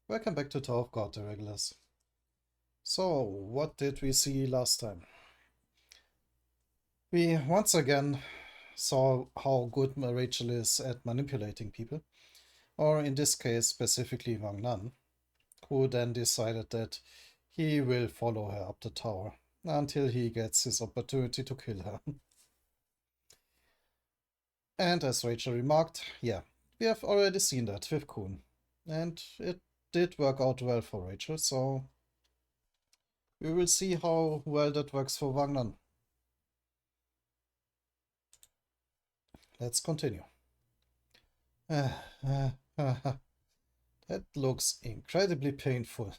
Welcome back to Tower of God, the regulars. So, what did we see last time? We once again saw how good Rachel is at manipulating people, or in this case specifically Wang Nan, who then decided that he will follow her up the tower until he gets his opportunity to kill her. And as Rachel remarked, yeah, we have already seen that with Kuhn. And it did work out well for Rachel, so we will see how well that works for Wang Nan. Let's continue. That looks incredibly painful.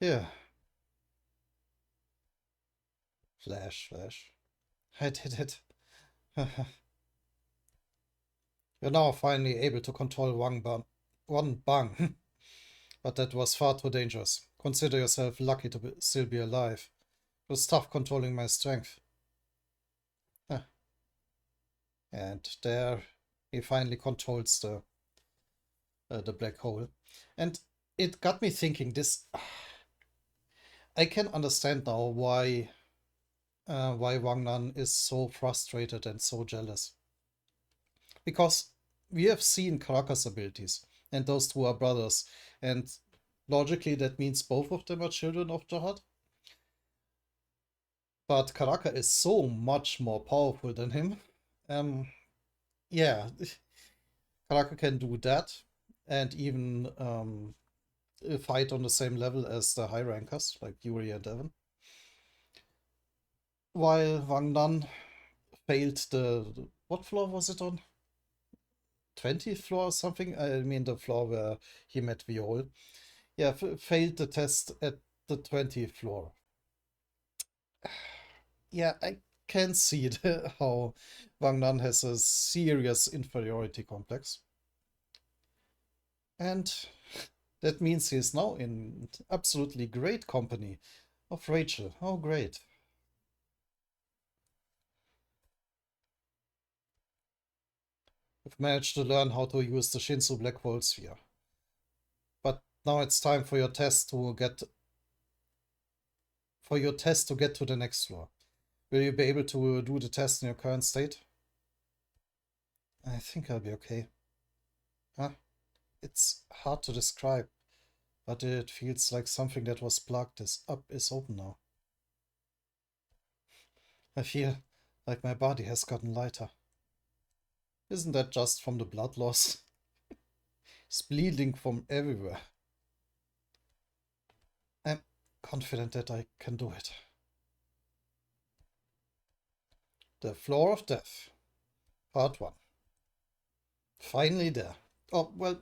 Here. Flash, flash. I did it. You're now finally able to control one bang. But that was far too dangerous. Consider yourself lucky to still be alive. It was tough controlling my strength. And there he finally controls the black hole. And it got me thinking, this... I can understand now why Wang Nan is so frustrated and so jealous. Because we have seen Karaka's abilities, and those two are brothers, and logically that means both of them are children of Jahad. But Karaka is so much more powerful than him. Yeah, Karaka can do that, and even fight on the same level as the high rankers, like Yuri and Devon. While Wang Nan failed what floor was it on? 20th floor or something? I mean the floor where he met Viol. Yeah, failed the test at the 20th floor. Yeah, I can see how Wang Nan has a serious inferiority complex. And that means he is now in absolutely great company of Rachel. Oh, great. We've managed to learn how to use the Shinsu Black Hole Sphere. But now it's time for your test to get to the next floor. Will you be able to do the test in your current state? I think I'll be okay. Huh? It's hard to describe, but it feels like something that was plugged is open now. I feel like my body has gotten lighter. Isn't that just from the blood loss? It's bleeding from everywhere. I'm confident that I can do it. The Floor of Death, Part 1. Finally there. Oh, well,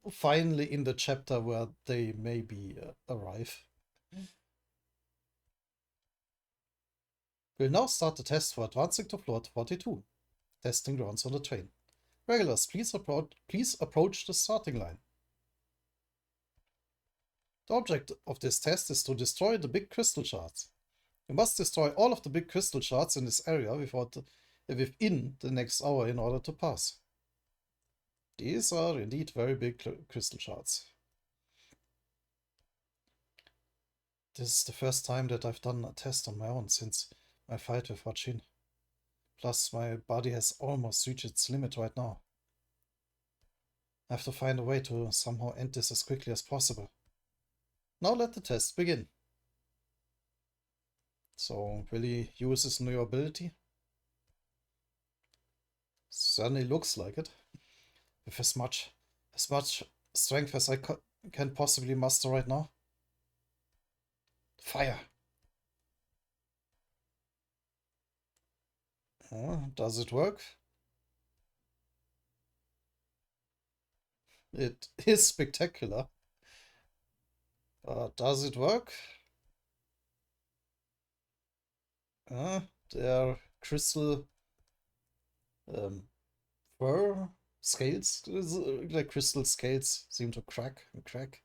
finally in the chapter where they maybe arrive. We'll now start the test for advancing to floor 42. Testing grounds on the train. Regulars, please approach the starting line. The object of this test is to destroy the big crystal shards. You must destroy all of the big crystal shards in this area within the next hour in order to pass. These are indeed very big crystal shards. This is the first time that I've done a test on my own since my fight with Hachin. Plus, my body has almost reached its limit right now. I have to find a way to somehow end this as quickly as possible. Now let the test begin. So, will he use his new ability? Certainly looks like it. With as much strength as I can possibly muster right now. Fire! Does it work? It is spectacular. But does it work? Their crystal fur scales, like crystal scales, seem to crack and crack.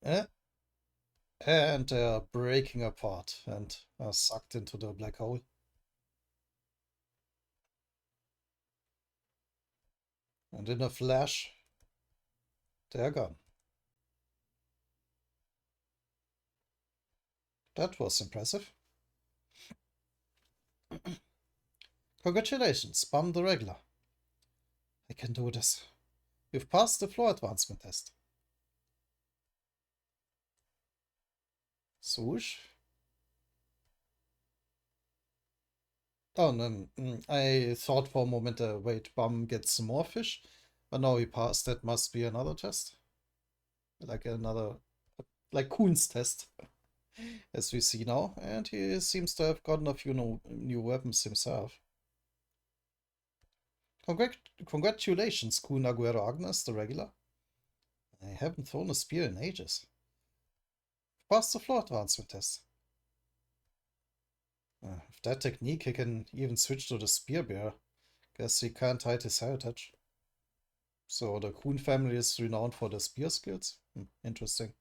And they're breaking apart and are sucked into the black hole. And in a flash, they're gone. That was impressive. Congratulations, Bum the Regular. I can do this. You've passed the floor advancement test. Swoosh. Oh, no, I thought for a moment, wait, Bum gets more fish? But no, he passed. That must be another test. Like like Kuhn's test, as we see now. And he seems to have gotten a few new weapons himself. Congratulations, Kuhn Aguero Agnes, the regular. I haven't thrown a spear in ages. Passed the floor advancement test. With that technique, he can even switch to the spear bearer. Guess he can't hide his heritage. So the Kuhn family is renowned for their spear skills? Interesting.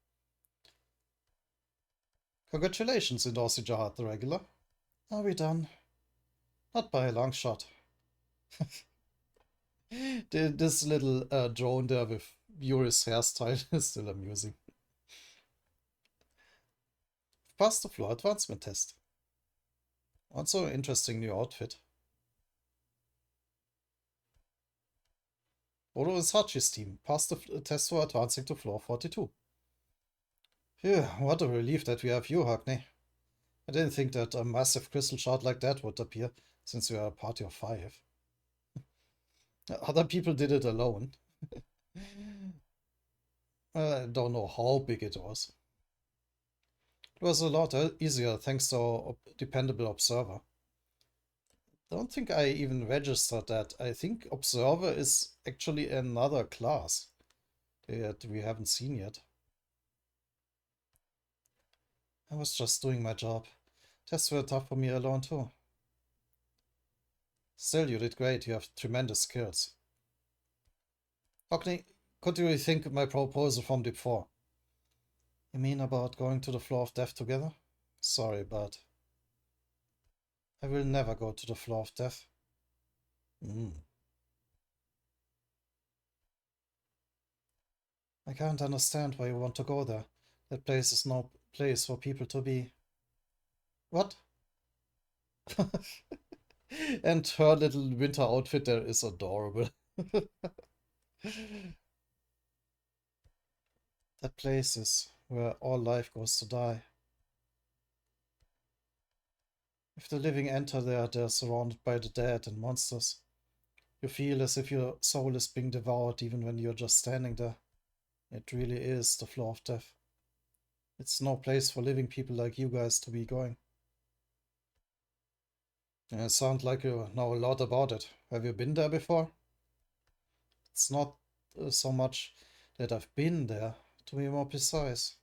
Congratulations, Indorsi Jahad, the regular. Are we done? Not by a long shot. This little drone there with Yuri's hairstyle is still amusing. Passed the floor advancement test. Also, interesting new outfit. Odo and Sachi's team passed the test for advancing to floor 42. Phew, what a relief that we have you, Hackney. I didn't think that a massive crystal shard like that would appear, since we are a party of 5. Other people did it alone. I don't know how big it was. It was a lot easier thanks to our dependable observer. Don't think I even registered that. I think observer is actually another class that we haven't seen yet. I was just doing my job. Tests were tough for me alone too. Still, you did great. You have tremendous skills. Hockney, could you rethink my proposal from before? You mean about going to the floor of death together? Sorry, but I will never go to the floor of death. I can't understand why you want to go there. That place is no place for people to be. What? And her little winter outfit there is adorable. That place is where all life goes to die. If the living enter there, they're surrounded by the dead and monsters. You feel as if your soul is being devoured even when you're just standing there. It really is the floor of death. It's no place for living people like you guys to be going. It sounds like you know a lot about it. Have you been there before? It's not so much that I've been there, to be more precise.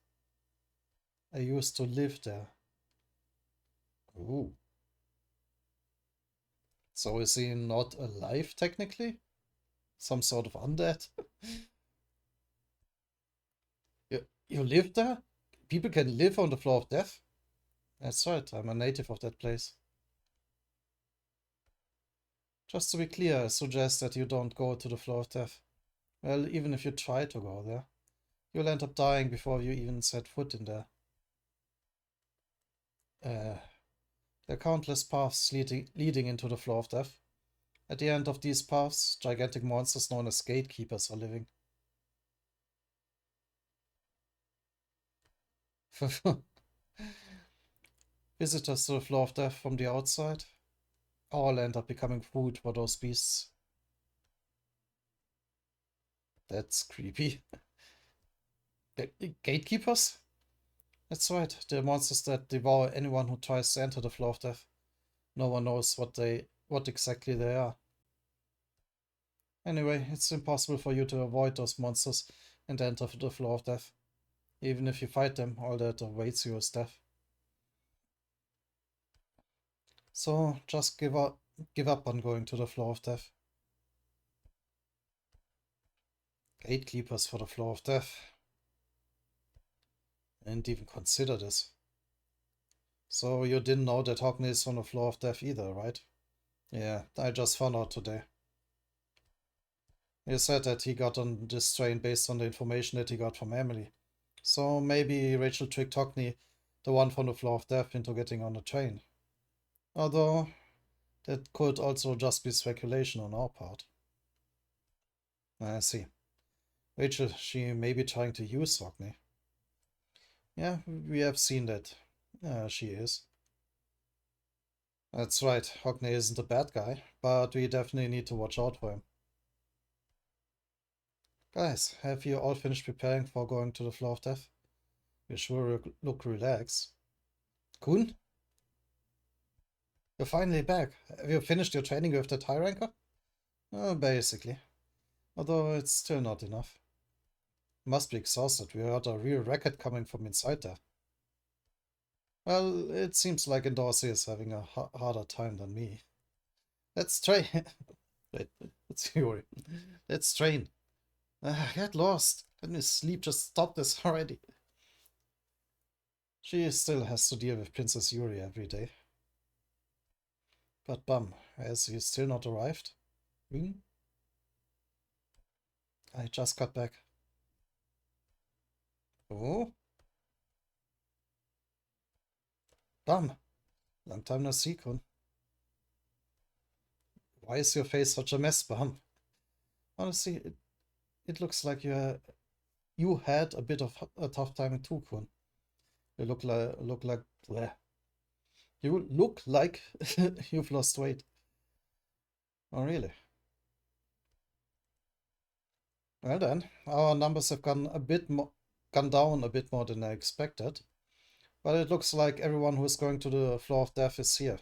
I used to live there. Ooh. So is he not alive technically? Some sort of undead? You live there? People can live on the floor of death? That's right, I'm a native of that place. Just to be clear, I suggest that you don't go to the floor of death. Well, even if you try to go there, you'll end up dying before you even set foot in there. There are countless paths leading into the floor of death. At the end of these paths, gigantic monsters known as gatekeepers are living. Visitors to the floor of death from the outside all end up becoming food for those beasts. That's creepy. Gatekeepers? That's right, they're monsters that devour anyone who tries to enter the floor of death. No one knows what exactly they are. Anyway, it's impossible for you to avoid those monsters and enter the floor of death. Even if you fight them, all that awaits you is death. So just give up on going to the floor of death. Gatekeepers for the floor of death. I didn't even consider this. So you didn't know that Hogney is on the floor of death either, right? Yeah, I just found out today. He said that he got on this train based on the information that he got from Emily. So maybe Rachel tricked Hockney, the one from the Floor of Death, into getting on the train. Although, that could also just be speculation on our part. I see. Rachel, she may be trying to use Hockney. Yeah, we have seen that. She is. That's right, Hockney isn't a bad guy, but we definitely need to watch out for him. Guys, have you all finished preparing for going to the Floor of Death? You sure look relaxed. Kun? You're finally back. Have you finished your training with the tie ranker? Basically. Although it's still not enough. Must be exhausted. We heard a real racket coming from inside there. Well, it seems like Endorsi is having a harder time than me. Let's train. Wait, it's Fury. Let's train. Get lost. Let me sleep. Just stop this already. She still has to deal with Princess Yuri every day. But bum, has he still not arrived? Hmm? I just got back. Oh? Bum. Long time no see, Kun. Why is your face such a mess, Bum? Honestly, it looks like you had a bit of a tough time too, Kun. You look like bleh. You look like you've lost weight. Oh really? Well then, our numbers have gone down a bit more than I expected. But it looks like everyone who is going to the Floor of Death is here.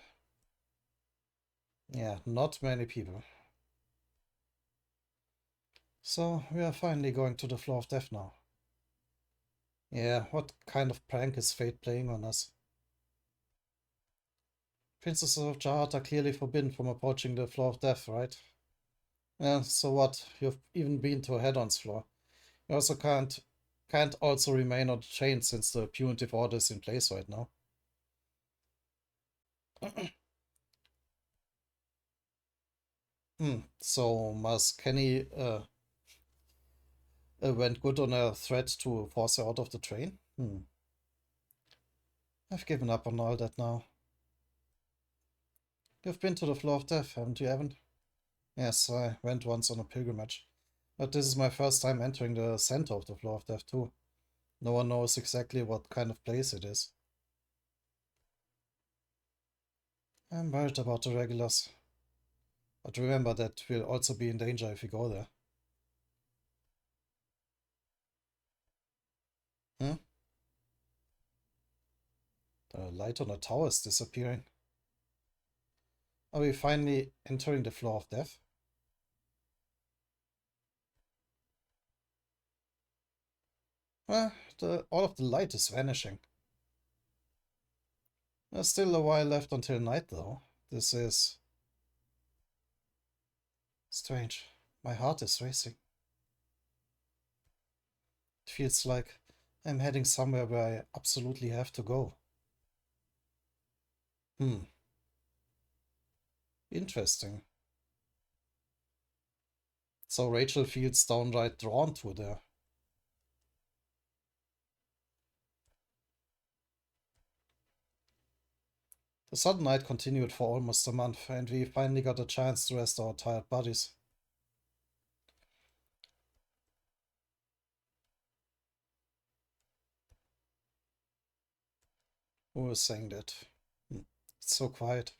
Yeah, not many people. So we are finally going to the Floor of Death now. Yeah, what kind of prank is fate playing on us? Princesses of Jahat are clearly forbidden from approaching the Floor of Death, right? Yeah, so what? You've even been to a head-on's floor. You also can't also remain on the chain since the punitive order is in place right now. So Mas Kenny went good on a threat to force her out of the train? I've given up on all that now. You've been to the Floor of Death, haven't you, Evan? Yes, I went once on a pilgrimage. But this is my first time entering the center of the Floor of Death too. No one knows exactly what kind of place it is. I'm worried about the regulars. But remember that we'll also be in danger if we go there. Hmm? The light on the tower is disappearing. Are we finally entering the Floor of Death? All of the light is vanishing. There's still a while left until night though. This is strange. My heart is racing. It feels like I'm heading somewhere where I absolutely have to go. Interesting. So Rachel feels downright drawn to there. The sudden night continued for almost a month, and we finally got a chance to rest our tired bodies. Who was saying that? It's so quiet.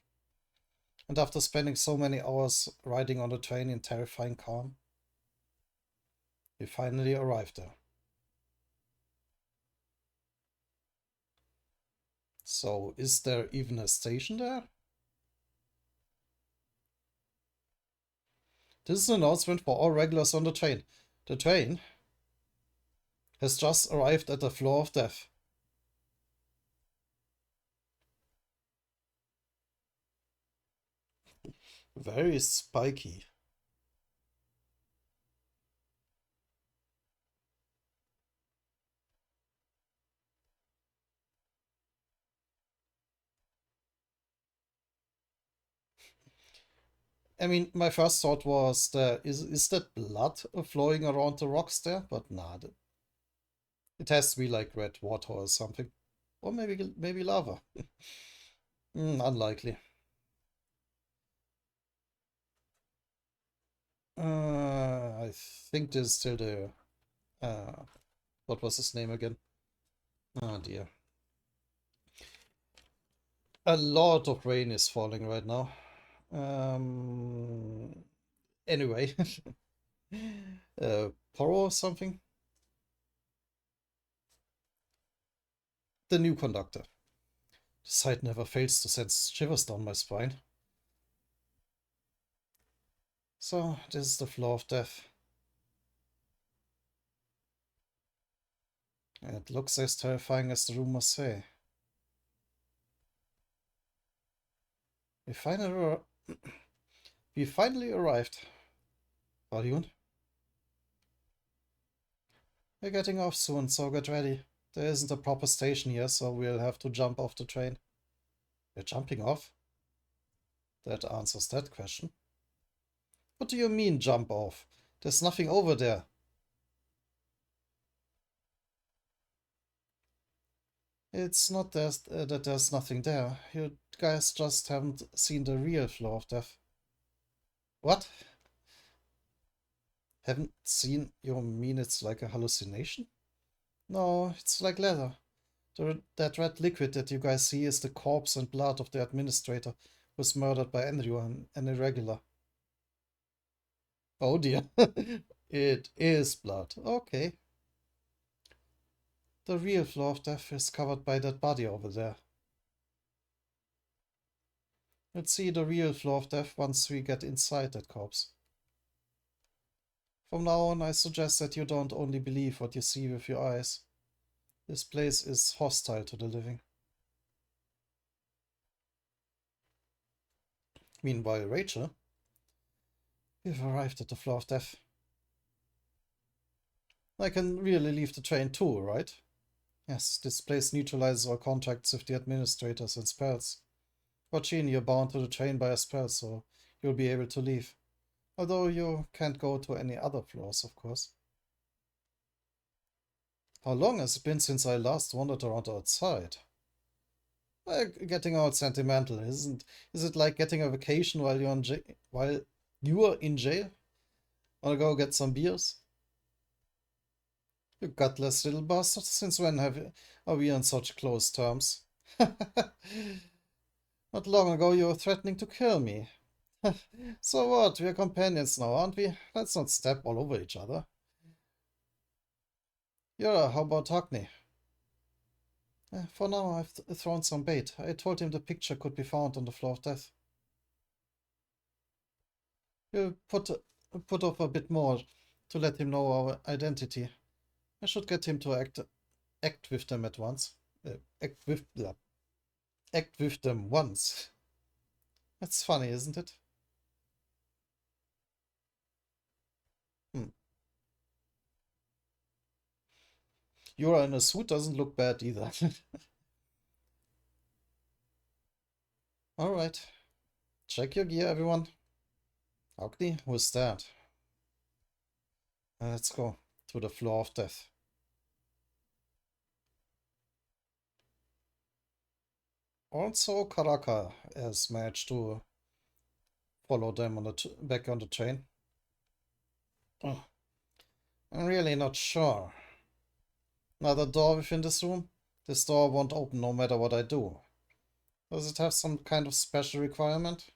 And after spending so many hours riding on the train in terrifying calm, we finally arrived there. So, is there even a station there? This is an announcement for all regulars on the train. The train has just arrived at the Floor of Death. Very spiky. I mean, my first thought was, is that blood flowing around the rocks there? But nah, it has to be like red water or something. Or maybe lava. Unlikely. I think there's still the... what was his name again? Oh dear. A lot of rain is falling right now. Anyway. Poro or something? The new conductor. The sight never fails to send shivers down my spine. So, this is the floor of death. It looks as terrifying as the rumors say. We finally, we finally arrived. Baryun, we're getting off soon, so get ready. There isn't a proper station here, so we'll have to jump off the train. We're jumping off? That answers that question. What do you mean, jump off? There's nothing over there. It's not that there's nothing there. You guys just haven't seen the real floor of death. What? Haven't seen? You mean it's like a hallucination? No, it's like leather. That red liquid that you guys see is the corpse and blood of the administrator who was murdered by Andrew, an irregular. Oh dear. It is blood. Okay. The real floor of death is covered by that body over there. Let's see the real floor of death once we get inside that corpse. From now on, I suggest that you don't only believe what you see with your eyes. This place is hostile to the living. Meanwhile, Rachel, we've arrived at the floor of death. I can really leave the train too, right? Yes, this place neutralizes our contacts with the administrators and spells. Fortune, you're bound to the train by a spell, so you'll be able to leave. Although you can't go to any other floors, of course. How long has it been since I last wandered around outside? Getting all sentimental, isn't? Is it like getting a vacation while you are in jail? Wanna go get some beers? You gutless little bastard. Since when are we on such close terms? Not long ago you were threatening to kill me. So what? We're companions now, aren't we? Let's not step all over each other. Yeah, how about Hackney? For now, I've thrown some bait. I told him the picture could be found on the floor of death. You put off a bit more to let him know our identity. I should get him to act with them at once. Act with them once. That's funny, isn't it? Yura in a suit doesn't look bad either. Alright. Check your gear, everyone. Agni, who's that? Let's go to the floor of death. Also, Karaka has managed to follow them on back on the train. Oh, I'm really not sure. Another door within this room? This door won't open no matter what I do. Does it have some kind of special requirement?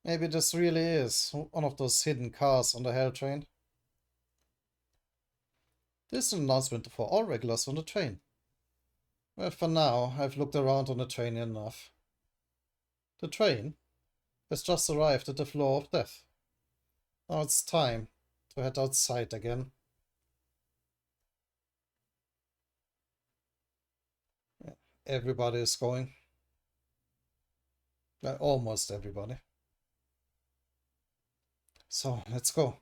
Maybe this really is one of those hidden cars on the Hell train. This is an announcement for all regulars on the train. Well, for now, I've looked around on the train enough. The train has just arrived at the floor of death. Now it's time to head outside again. Everybody is going. Almost everybody. So, let's go.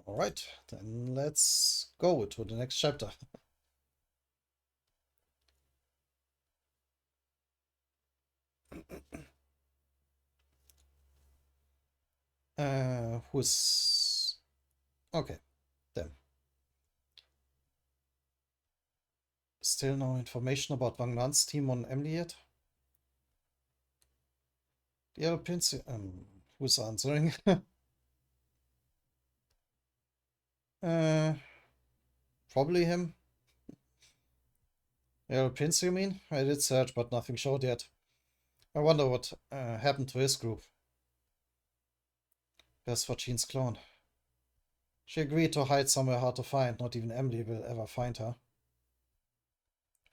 Alright, then let's go to the next chapter. Who's... Okay, them. Still no information about Wang Nan's team on Emily yet? The other pins... who's answering? uh, Probably him. The other pins, you mean? I did search, but nothing showed yet. I wonder what happened to his group. Where's Fortune's clone? She agreed to hide somewhere hard to find. Not even Emily will ever find her.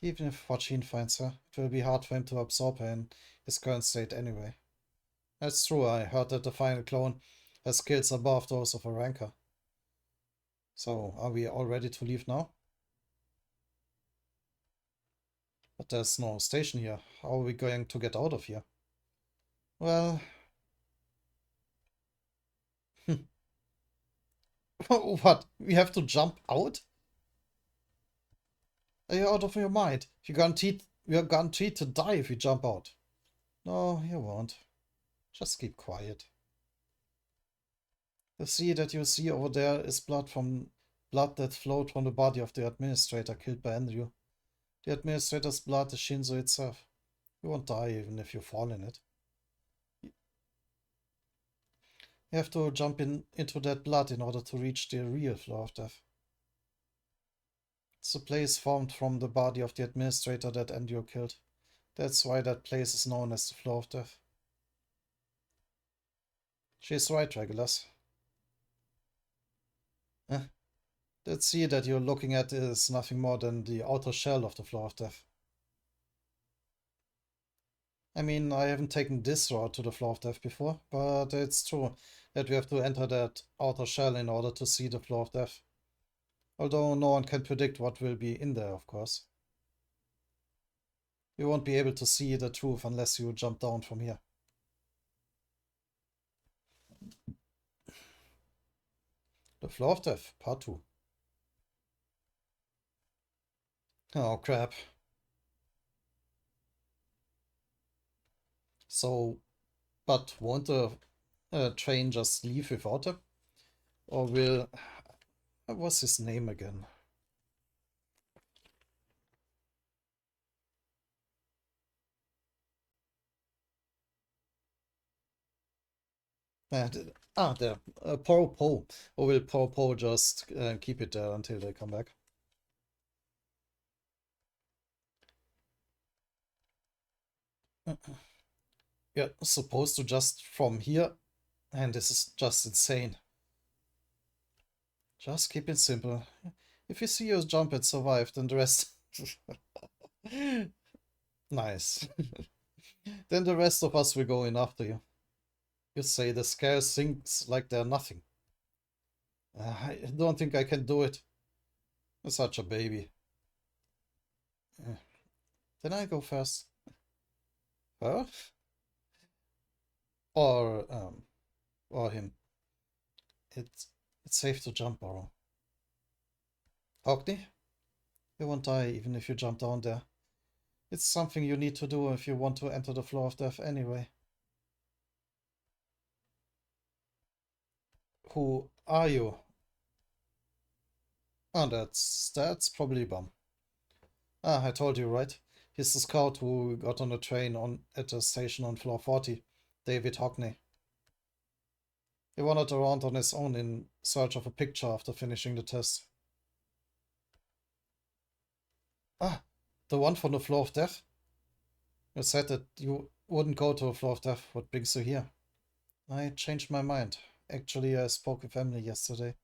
Even if Fortune finds her, it will be hard for him to absorb her in his current state anyway. That's true, I heard that the final clone has skills above those of a ranker. So, are we all ready to leave now? But there's no station here. How are we going to get out of here? Well... What? We have to jump out? Are you out of your mind? We are guaranteed to die if we jump out. No, you won't. Just keep quiet. The sea that you see over there is blood that flowed from the body of the administrator killed by Andrew. The administrator's blood is Shinzo itself. You won't die even if you fall in it. You have to jump into that blood in order to reach the real flow of death. It's a place formed from the body of the administrator that Andrew killed. That's why that place is known as the flow of death. She's right, Regulus. That sea that you're looking at is nothing more than the outer shell of the flow of death. I mean, I haven't taken this route to the flow of death before, but it's true that we have to enter that outer shell in order to see the flow of death. Although no one can predict what will be in there, of course. You won't be able to see the truth unless you jump down from here. The Flow of Death, Part 2. Oh, crap. So, but won't the train just leave without him? Or will... What's his name again? There. Po. Or will Po just keep it there until they come back? You're supposed to just from here, and this is just insane. Just keep it simple. If you see you jump and survive, then the rest... Nice. Then the rest of us will go in after you. You say the scarce things like they're nothing. I don't think I can do it. I'm such a baby. Then I go first. Her? Or him. It's safe to jump, Boro. Hockney? You won't die even if you jump down there. It's something you need to do if you want to enter the flow of death anyway. Who are you? Oh, that's probably Bum. I told you, right? He's the scout who got on the train at the station on floor 40. David Hockney. He wandered around on his own in search of a picture after finishing the test. The one from the floor of death? You said that you wouldn't go to a floor of death. What brings you here? I changed my mind. Actually, I spoke with Emily yesterday.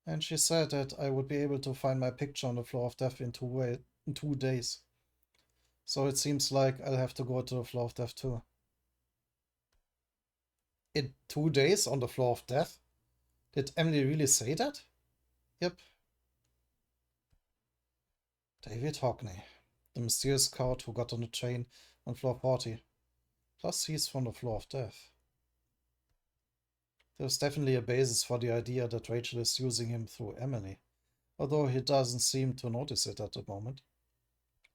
And she said that I would be able to find my picture on the floor of death in 2 days. So it seems like I'll have to go to the floor of death too. In 2 days on the floor of death? Did Emily really say that? Yep. David Hockney, the mysterious scout who got on the train on floor 40. Plus he's from the floor of death. There's definitely a basis for the idea that Rachel is using him through Emily, although he doesn't seem to notice it at the moment.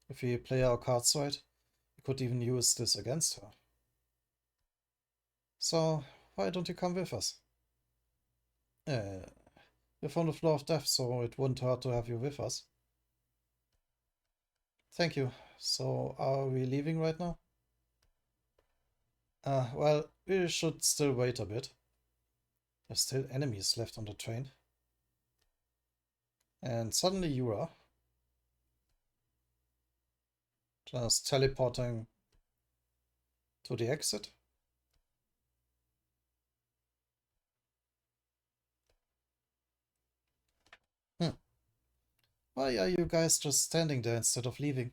If we play our cards right, he could even use this against her. So, why don't you come with us? You're from the floor of death, so it wouldn't hurt to have you with us. Thank you. So, are we leaving right now? Well, we should still wait a bit. There's still enemies left on the train. And suddenly you are just teleporting to the exit. Why are you guys just standing there instead of leaving?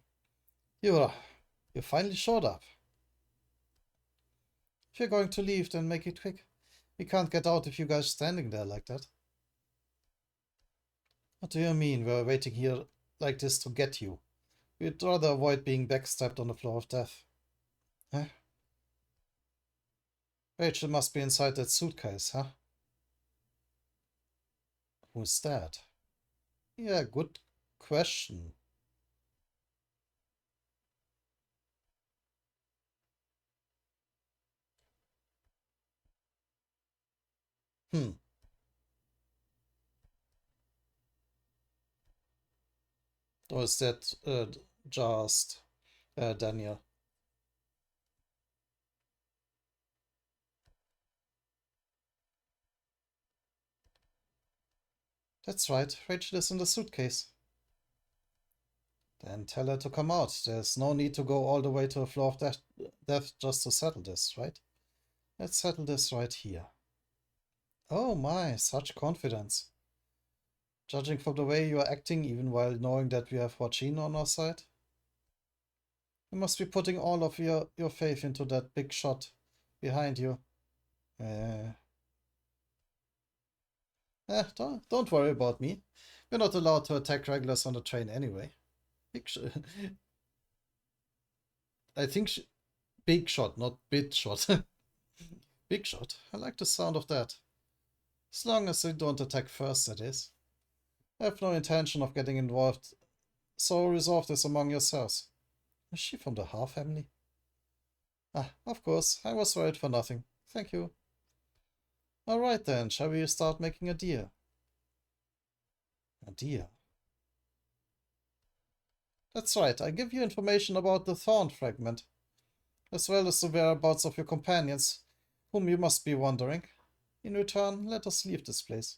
You finally showed up. If you're going to leave, then make it quick. We can't get out if you guys standing there like that. What do you mean we're waiting here like this to get you? We'd rather avoid being backstabbed on the floor of death. Huh? Rachel must be inside that suitcase, huh? Who's that? Yeah, good question. Hmm. Or is that just Daniel? That's right, Rachel is in the suitcase. Then tell her to come out. There's no need to go all the way to the floor of death just to settle this, right? Let's settle this right here. Oh my, such confidence. Judging from the way you are acting, even while knowing that we have Joaquin on our side. You must be putting all of your faith into that big shot behind you. Uh, don't worry about me. We're not allowed to attack regulars on the train anyway. Big sh I think big shot, not bit shot. Big shot. I like the sound of that. As long as they don't attack first, that is. I have no intention of getting involved, so resolve this among yourselves. Is she from the Ha family? Ah, of course. I was worried for nothing. Thank you. Alright then, shall we start making a deal? A deal? That's right, I give you information about the Thorn Fragment, as well as the whereabouts of your companions, whom you must be wondering. In return, let us leave this place.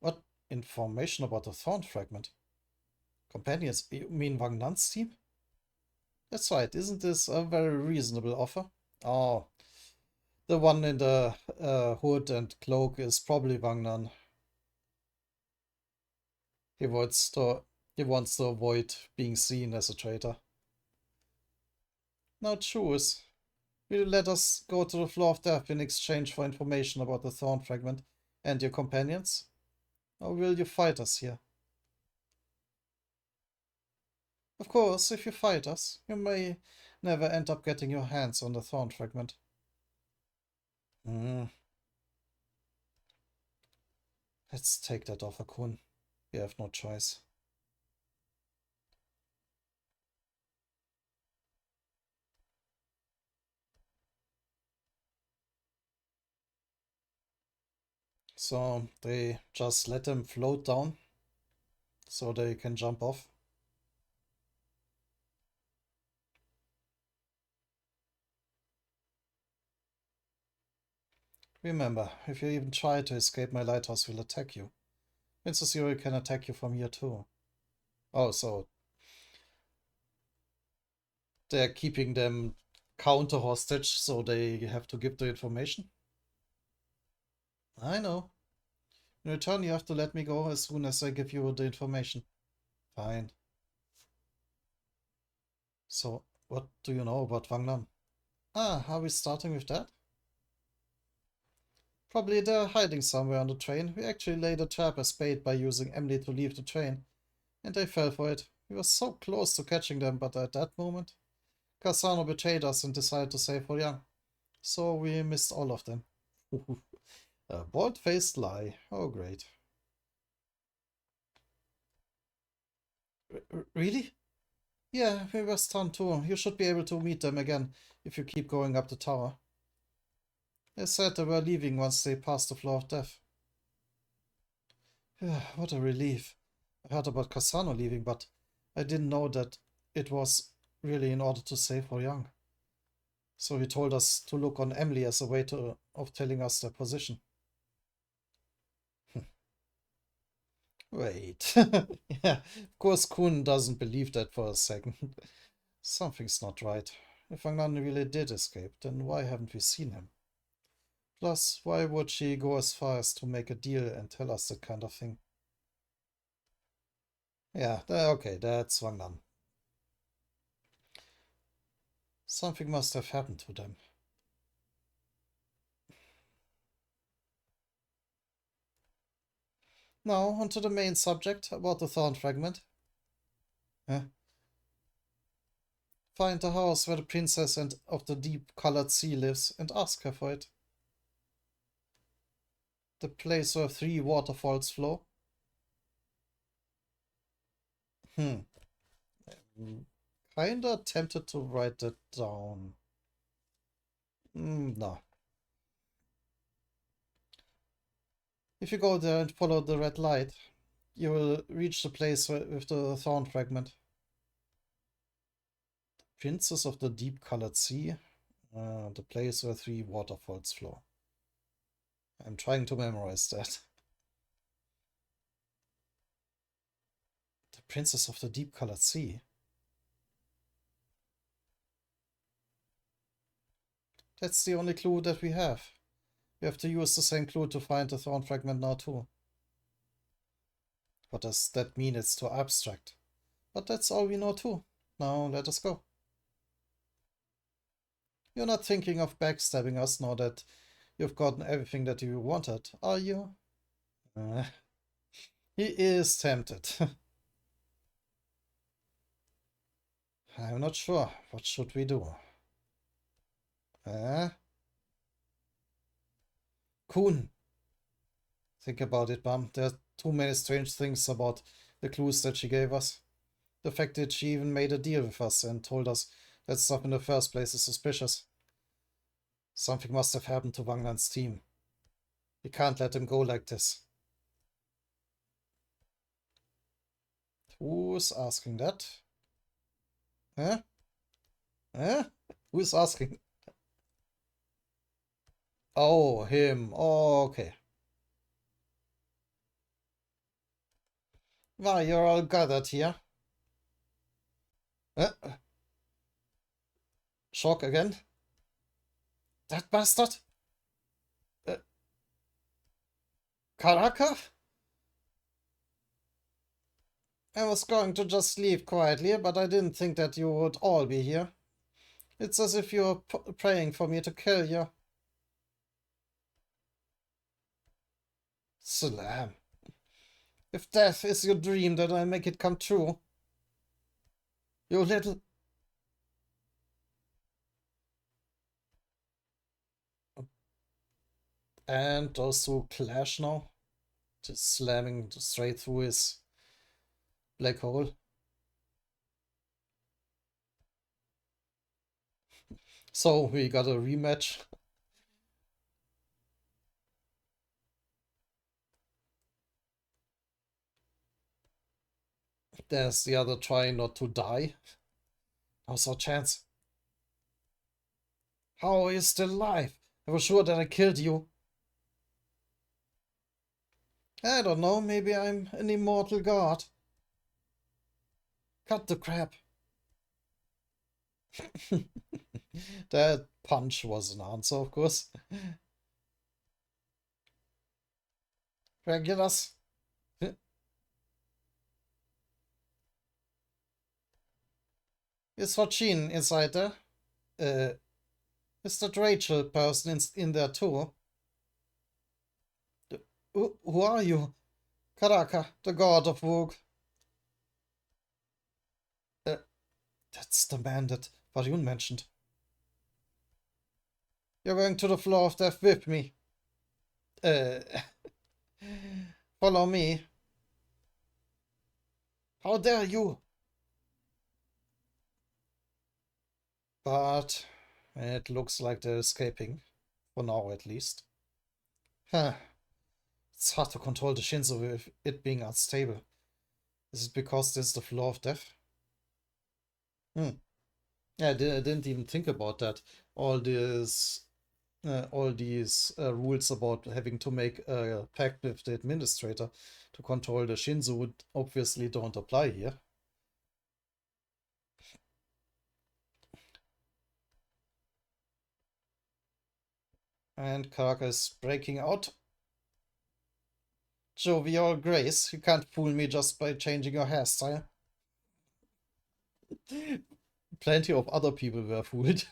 What information about the Thorn Fragment? Companions? You mean Wang Nan's team? That's right, isn't this a very reasonable offer? Oh, the one in the hood and cloak is probably Wang Nan. He wants to avoid being seen as a traitor. Now choose. Will you let us go to the floor of death in exchange for information about the Thorn Fragment and your companions? Or will you fight us here? Of course, if you fight us, you may never end up getting your hands on the Thorn Fragment. Let's take that offer, Kun. We have no choice. So they just let them float down so they can jump off. Remember, if you even try to escape, my lighthouse will attack you. Princess Yuri can attack you from here too. Oh, so they're keeping them counter hostage, so they have to give the information? I know. In return, you have to let me go as soon as I give you the information. Fine. So, what do you know about Wang Nan? Ah, are we starting with that? Probably they're hiding somewhere on the train. We actually laid a trap as bait by using Emily to leave the train, and they fell for it. We were so close to catching them, but at that moment, Cassano betrayed us and decided to save Yang. So we missed all of them. A bald-faced lie. Oh, great. Really? Yeah, we were stunned too. You should be able to meet them again if you keep going up the tower. They said they were leaving once they passed the floor of death. What a relief. I heard about Cassano leaving, but I didn't know that it was really in order to save our young. So he told us to look on Emily as a way of telling us their position. Wait. Yeah, of course Kun doesn't believe that for a second. Something's not right. If Wang really did escape, then why haven't we seen him? Plus, why would she go as far as to make a deal and tell us that kind of thing? Yeah, okay, that's Wang Nan. Something must have happened to them. Now, onto the main subject about the Thorn Fragment. Huh? Find the house where the princess of the deep-colored sea lives and ask her for it. The place where 3 waterfalls flow. Hmm. Kinda tempted to write that down. No. If you go there and follow the red light, you will reach the place with the Thorn Fragment. Princess of the deep-colored sea. The place where 3 waterfalls flow. I'm trying to memorize that. The princess of the deep-colored sea. That's the only clue that we have. We have to use the same clue to find the Thorn Fragment now too. What does that mean? It's too abstract. But that's all we know too. Now let us go. You're not thinking of backstabbing us now that you've gotten everything that you wanted, are you? He is tempted. I'm not sure. What should we do? Kun. Think about it, Mom. There are too many strange things about the clues that she gave us. The fact that she even made a deal with us and told us that stuff in the first place is suspicious. Something must have happened to Wang Lan's team. We can't let him go like this. Who's asking that? Huh? Huh? Who's asking? Oh, him. Oh, okay. Why, you're all gathered here. Uh, Shock again? That bastard? Uh, Karaka? I was going to just leave quietly, but I didn't think that you would all be here. It's as if you're praying for me to kill you. Salam. If death is your dream, then I'll make it come true. You little... And those two clash now. Just slamming straight through his black hole. So we got a rematch. There's the other trying not to die. Now's our chance. How are you still alive? I was sure that I killed you. I don't know, maybe I'm an immortal god. Cut the crap. That punch was an answer, of course. Regulars. Is Fortune inside there? Is that Rachel person in there too? Who are you? Karaka, the god of Vogue. That's the man that Varun mentioned. You're going to the floor of death with me. Uh, Follow me. How dare you? But it looks like they're escaping, for now at least. Huh. It's hard to control the Shinzo with it being unstable. Is it because this is the flow of death? Hmm. Yeah, I didn't even think about that. All this, all these rules about having to make a pact with the administrator to control the Shinzo would obviously don't apply here. And Karaka is breaking out. Jovial Grace, you can't fool me just by changing your hairstyle. Plenty of other people were fooled.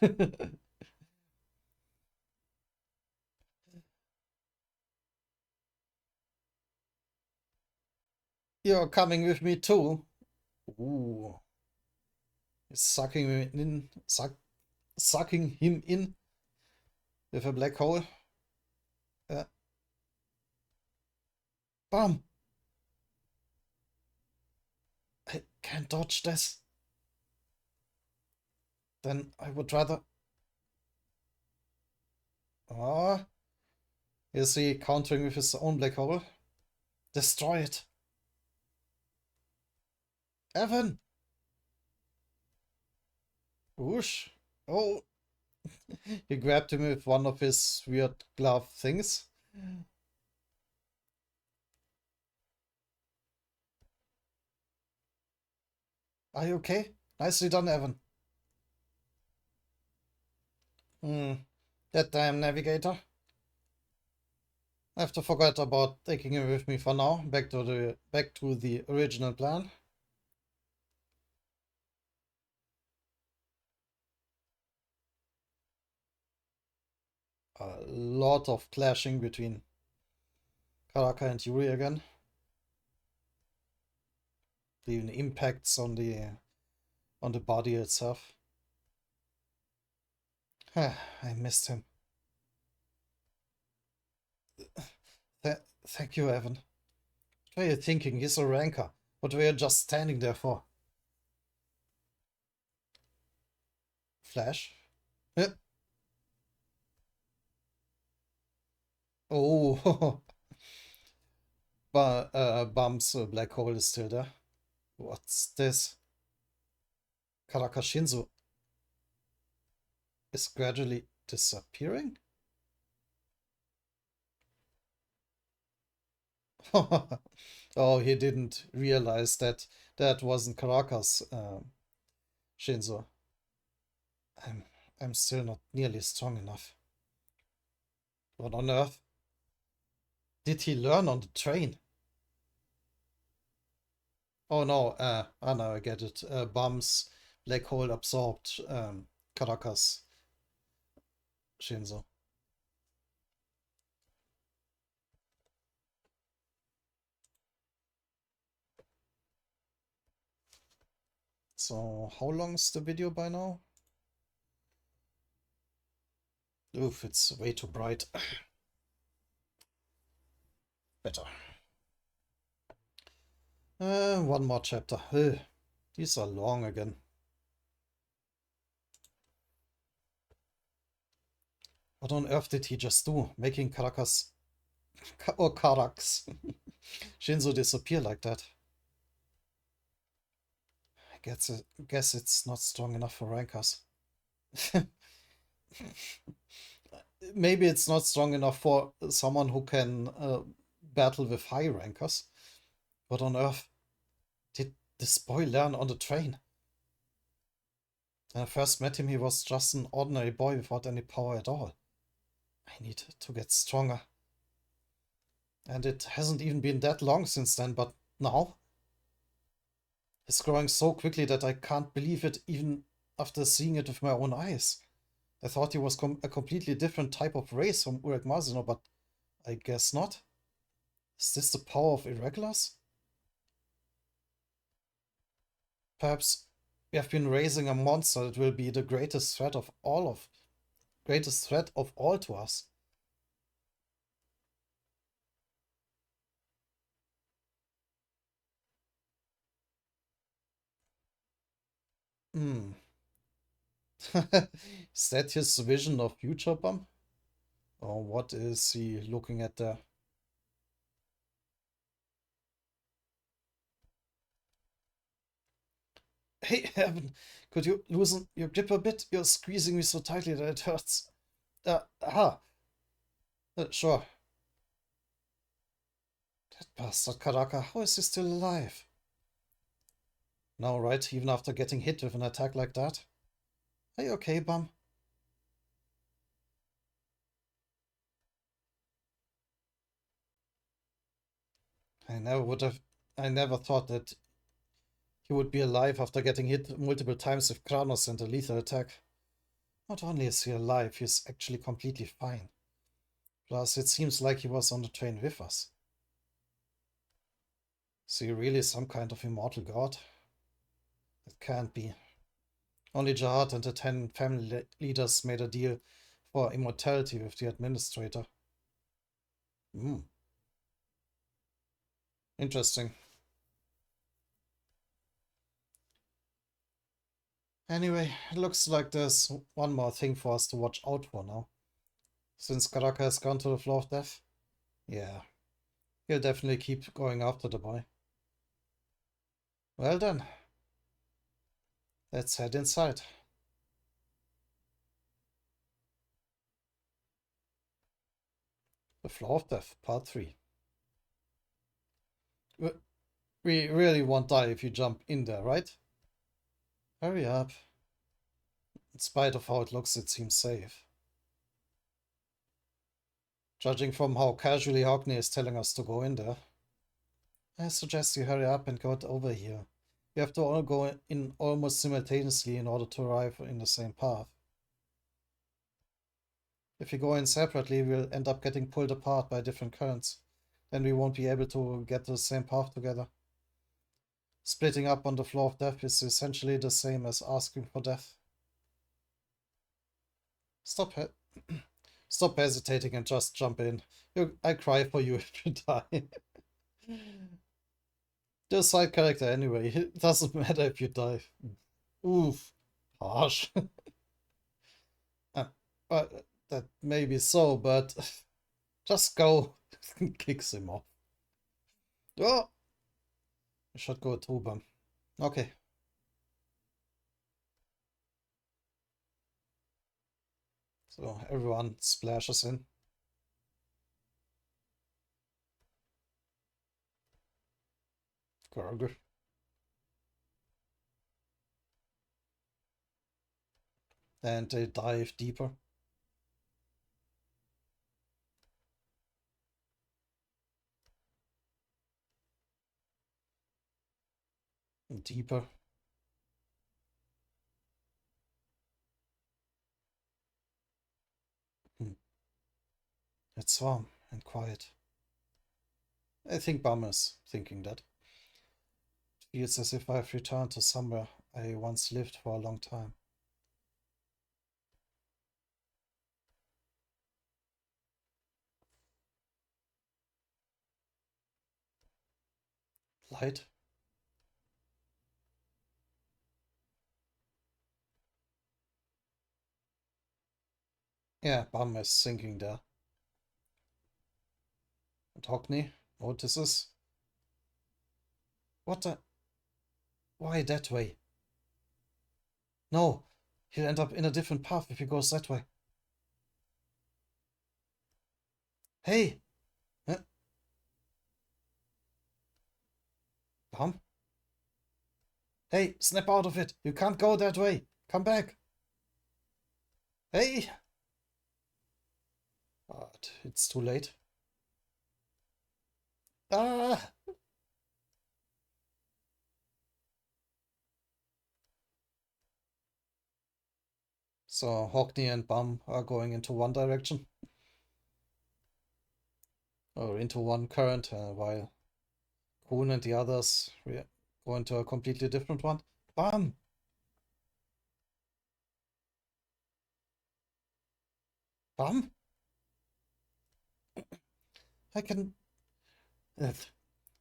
You're coming with me too. Ooh, he's sucking him in, sucking him in with a black hole. Uh, Bam! I can't dodge this. Then I would rather. Ah, is he countering with his own black hole? Destroy it. Evan! Whoosh! Oh, he grabbed him with one of his weird glove things. Are you okay? Nicely done, Evan. Hmm. That damn navigator. I have to forget about taking him with me for now. Back to the original plan. A lot of clashing between Karaka and Yuri again. Even impacts on the body itself. I missed him. Th Thank you, Evan. What are you thinking? He's a ranker. What were you just standing there for? Flash? Eh, oh, but Bum's black hole is still there. What's this? Karaka Shinzo is gradually disappearing? Oh, he didn't realize that that wasn't Caracas, Shinzo. I'm, I'm still not nearly strong enough. What on earth did he learn on the train? Oh no, now I get it. Bum's black hole absorbed Caracas, Shinzo. So, how long is the video by now? Oof, it's way too bright. Better. One more chapter. Ugh, these are long again. What on earth did he just do? Making Caracas or Carax Shinzo disappear like that? Guess it's not strong enough for rankers. Maybe it's not strong enough for someone who can battle with high rankers. What on earth did this boy learn on the train? When I first met him, he was just an ordinary boy without any power at all. I need to get stronger. And it hasn't even been that long since then, but now? It's growing so quickly that I can't believe it even after seeing it with my own eyes. I thought he was a completely different type of race from Urek Marziano, but I guess not. Is this the power of irregulars? Perhaps we have been raising a monster that will be the greatest threat of all to us. Hmm. Is that his vision of future, Bum? Or what is he looking at there? Hey, Heaven, could you loosen your grip a bit? You're squeezing me so tightly that it hurts. Aha. Sure. That bastard Karaka, how is he still alive? No, right? Even after getting hit with an attack like that? Are you okay, Bum? I never would have... I never thought that he would be alive after getting hit multiple times with Kranos and a lethal attack. Not only is he alive, he's actually completely fine. Plus, it seems like he was on the train with us. Is he really some kind of immortal god? It can't be. Only Jihad and the 10 family leaders made a deal for immortality with the administrator. Hmm. Interesting. Anyway, it looks like there's one more thing for us to watch out for now. Since Karaka has gone to the floor of death? Yeah, he'll definitely keep going after the boy. Well then, let's head inside. The Floor of Death, Part 3. We really won't die if you jump in there, right? Hurry up. In spite of how it looks, it seems safe. Judging from how casually Hockney is telling us to go in there. I suggest you hurry up and get over here. We have to all go in almost simultaneously in order to arrive in the same path. If we go in separately, we'll end up getting pulled apart by different currents. Then we won't be able to get to the same path together. Splitting up on the floor of death is essentially the same as asking for death. Stop it. Stop hesitating and just jump in. I cry for you if you die. You're a side character anyway. It doesn't matter if you die. Oof. Harsh. uh, that may be so, but just go. Kicks him off. Oh! I should go to Ubam. Okay. So everyone splashes in. Gurgle. And they dive deeper. And deeper. It's warm and quiet. I think Bum is thinking that. It feels as if I've returned to somewhere I once lived for a long time. Light? Yeah, Bum is thinking there. And Hockney notices. What the? Why that way? No, he'll end up in a different path if he goes that way. Hey! Huh? Bum? Hey, snap out of it! You can't go that way! Come back! Hey! But it's too late. Ah! So Hockney and Bum are going into one direction. Or into one current, while Kuhn and the others go into a completely different one. Bum! Bum? I can...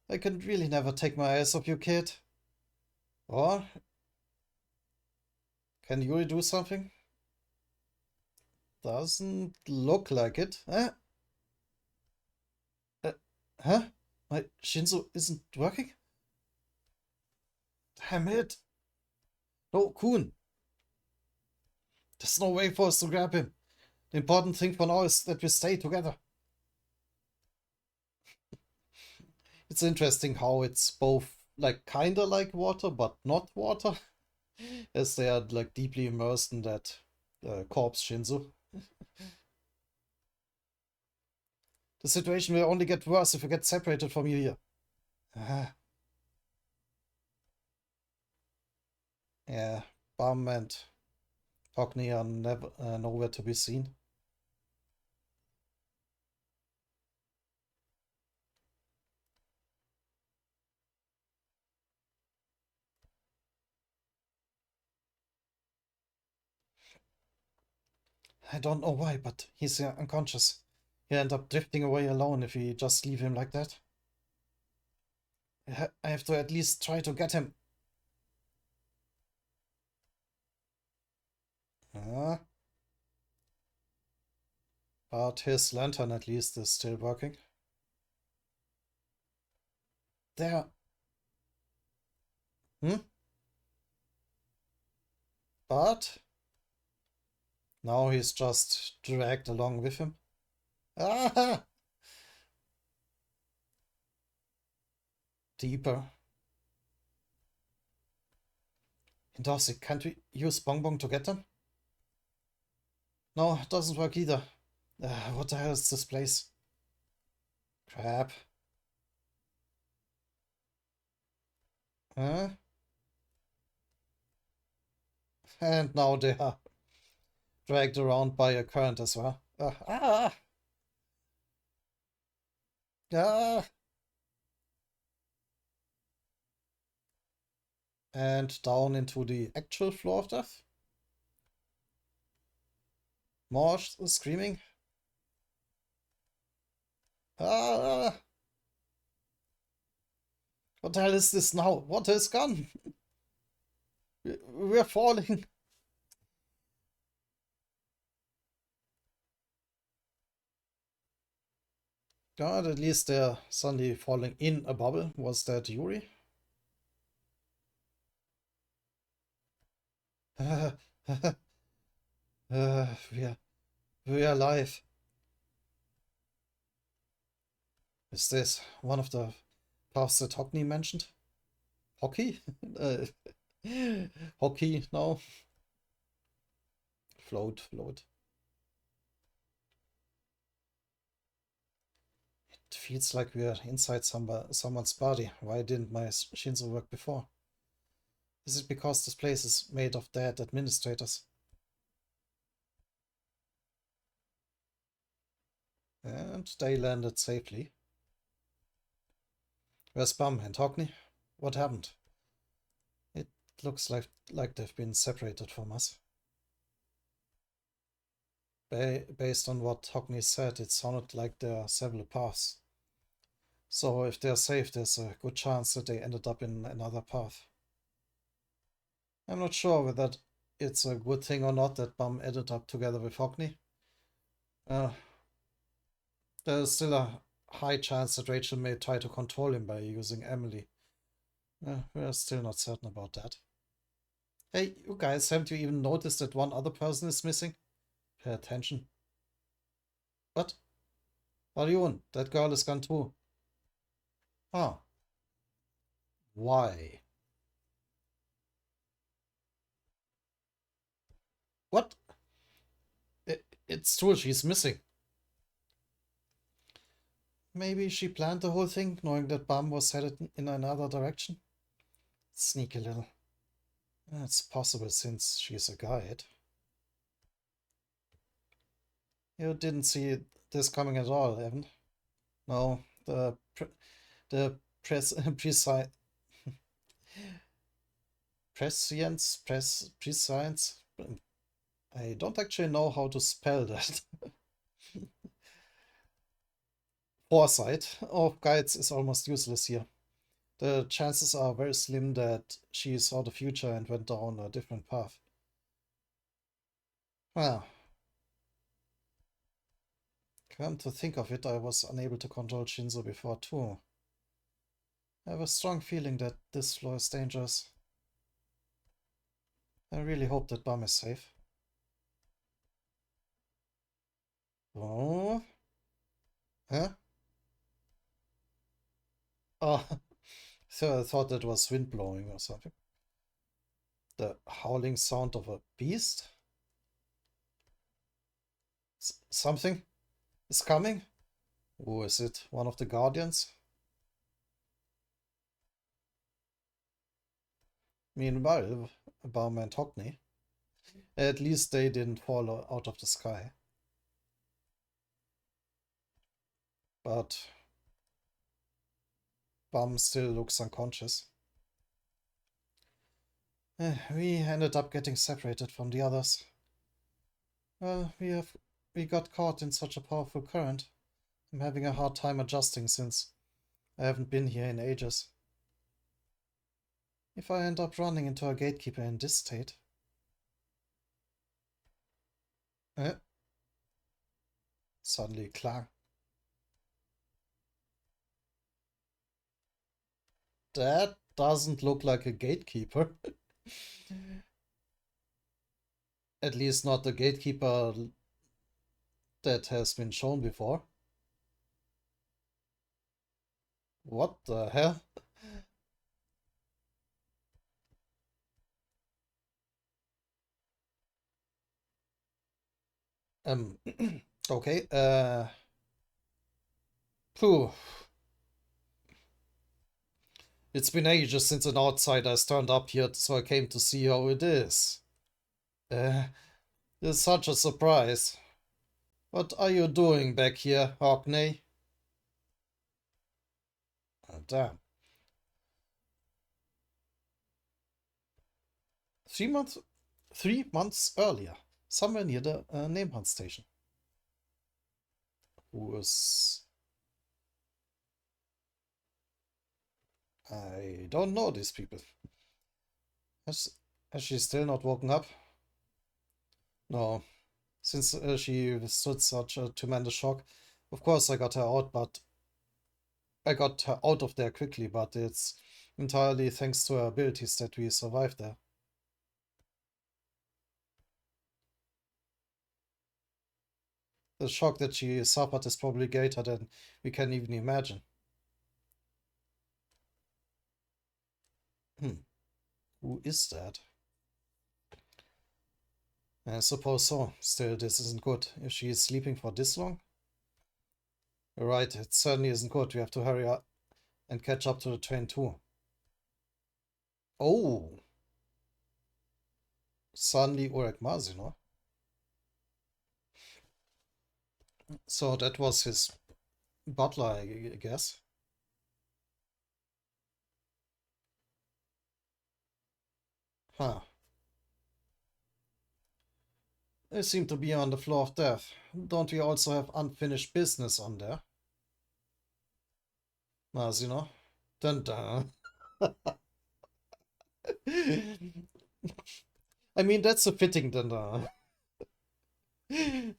I can really never take my eyes off you, kid. Or... Can Yuri do something? Doesn't look like it. Huh? My Shinzo isn't working? Damn it. No, Kun. There's no way for us to grab him. The important thing for now is that we stay together. It's interesting how it's both like kinda like water, but not water, as they are like deeply immersed in that corpse Shinzo. The situation will only get worse if we get separated from you here. Ah, yeah, Bum and Hockney are never nowhere to be seen. I don't know why, but he's unconscious. He'll end up drifting away alone if we just leave him like that. I have to at least try to get him. Uh, but his lantern at least is still working. There. Hmm? But now he's just dragged along with him. Ah! Deeper. Darcy, can't we use Bong Bong to get them? No, it doesn't work either. What the hell is this place? Crap. Huh? And now they are dragged around by a current as well. Ah! And down into the actual floor of death. More screaming. Ah! What the hell is this now? What is gone? We're falling. God, at least they're suddenly falling in a bubble. Was that Yuri? We're alive. Is this one of the paths that Hockney mentioned? Hockey? Hockey, no. Float, float. It feels like we're inside someone's body. Why didn't my Shinzo work before? Is it because this place is made of dead administrators? And they landed safely. Where's Bum and Hockney? What happened? It looks like they've been separated from us. Based on what Hockney said, it sounded like there are several paths. So if they're safe, there's a good chance that they ended up in another path. I'm not sure whether it's a good thing or not that Bum ended up together with Hockney. There's still a high chance that Rachel may try to control him by using Emily. We're still not certain about that. Hey, you guys, haven't you even noticed that one other person is missing? Pay attention. What? Marion, that girl is gone too. Ah. Why? What? It's true, she's missing. Maybe she planned the whole thing, knowing that Bum was headed in another direction. Sneaky little. It's possible since she's a guide. You didn't see this coming at all, Evan. No, the prescience, prescience. I don't actually know how to spell that. Foresight of guides is almost useless here. The chances are very slim that she saw the future and went down a different path. Well, Come to think of it, I was unable to control Shinzo before too. I have a strong feeling that this floor is dangerous. I really hope that Bum is safe. Oh? Huh? Oh, so I thought that was wind blowing or something. The howling sound of a beast? Something is coming? Who is it? One of the guardians? Meanwhile, Bum and Hockney. At least they didn't fall out of the sky. But Bum still looks unconscious. We ended up getting separated from the others. Well, we got caught in such a powerful current. I'm having a hard time adjusting since I haven't been here in ages. If I end up running into a gatekeeper in this state... Suddenly klar. That doesn't look like a gatekeeper. At least not the gatekeeper that has been shown before. What the hell? Okay, Phew. It's been ages since an outsider has turned up here, so I came to see how it is. It's such a surprise. What are you doing back here, Hockney? Oh, damn. 3 months? 3 months earlier, somewhere near the name hunt station. Who was... I don't know these people. Has, has she still not woken up? No, since she stood such a tremendous shock. Of course I got her out, but I got her out of there quickly, but it's entirely thanks to her abilities that we survived there. The shock that she suffered is probably greater than we can even imagine. Who is that? I suppose so. Still, this isn't good. If she is sleeping for this long? You're right, it certainly isn't good. We have to hurry up and catch up to the train too. Oh! Suddenly Urek Mazino. So that was his butler, I guess. Huh. They seem to be on the floor of death. Don't we also have unfinished business on there? Mazino? Dun dun. I mean, that's a fitting dun dun.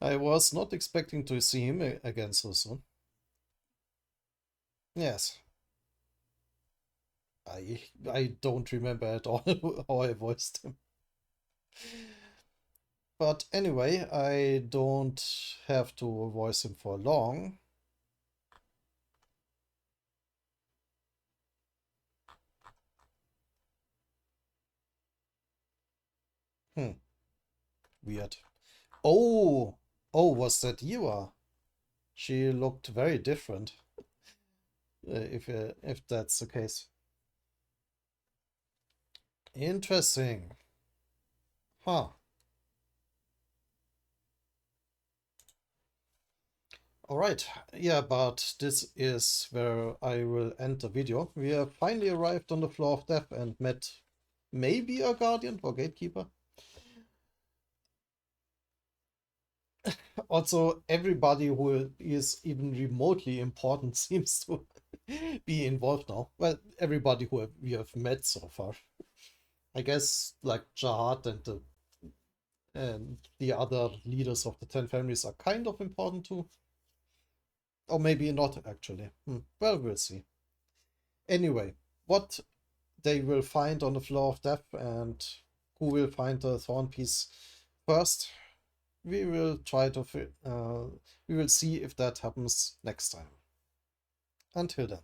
I was not expecting to see him again so soon. Yes. I don't remember at all how I voiced him. But anyway, I don't have to voice him for long. Weird. Oh! Oh, was that Eva? She looked very different. If that's the case. Interesting. Huh. Alright, yeah, but this is where I will end the video. We have finally arrived on the floor of death and met maybe a guardian or gatekeeper. Also, everybody who is even remotely important seems to be involved now. Well, everybody who we have met so far. I guess like Jahad and the other leaders of the 10 families are kind of important too. Or maybe not, actually. Well, we'll see. Anyway, what they will find on the floor of death and who will find the thorn piece first, we will try to we will see if that happens next time. Until then.